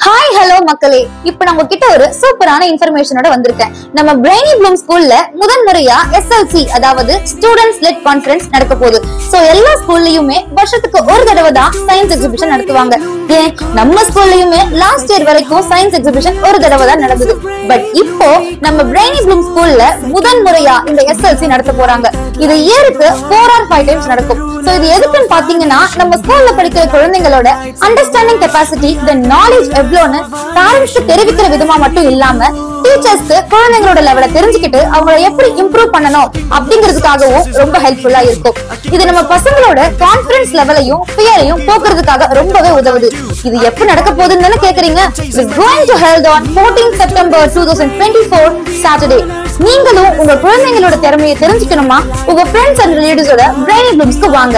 Hi hello மக்களே, இப்ப நம்ம கிட்ட ஒரு சூப்பரான இன்ஃபர்மேஷனோட வந்திருக்கேன். நம்ம பிரெய்னி ப்ளூம் ஸ்கூல்ல முதன்முறையா SLC அதாவது ஸ்டூடெண்ட்ஸ் லெட் கான்ஃபரன்ஸ் நடக்க போகுது. சோ எல்லா ஸ்கூல்லயுமே வருஷத்துக்கு ஒரு தடவை தான் சயின்ஸ் எக்ஸிபிஷன் நடத்துவாங்க. ஏன் நம்ம ஸ்கூல்லயுமே லாஸ்ட் இயர் வரைக்கும் சயின்ஸ் எக்ஸிபிஷன் ஒரு தடவை தான் நடந்தது. பட் இப்போ நம்ம பிரெய்னி ப்ளூம் ஸ்கூல்ல முதன்முறையா இந்த SLC நடத்த போறாங்க. இது இயருக்கு 4 or 5 டைம்ஸ் நடக்கும். சோ இது எதுக்குன்னு பாத்தீங்கன்னா, நம்ம ஸ்கூல்ல படிக்கிற குழந்தைங்களோட அண்டர்ஸ்டாண்டிங் கெபாசிட்டி, தி நாலேஜ் எவ்வளவுன்னு பேரண்ட்ஸ்க்கு தெரிவிக்கிற விதமா மட்டும் இல்லாம டீச்சர்ஸ்க்கு குழந்தைங்களோட லெவலை தெரிஞ்சுக்கிட்டு அவங்களை எப்படி இம்ப்ரூவ் பண்ணணும் அப்படிங்கிறதுக்காகவும் ரொம்ப ஹெல்ப்ஃபுல்லா இருக்கும். இது நம்ம பசங்களோட கான்ஃபிடன்ஸ் லெவலையும் ஃபியரையும் போக்குறதுக்காக ரொம்பவே உதவுது. இது எப்ப நடக்க போகுதுன்னு கேக்குறீங்க? It is going to held on 14th September 2024 Saturday. நீங்களும் உங்க குழந்தைங்களோட திறமையை தெரிஞ்சுக்கணுமா? உங்க ஃப்ரெண்ட்ஸ் அண்ட் ரிலேட்டிவ்ஸோட பிரெய்னி ப்ளூம்ஸ்க்கு வாங்க.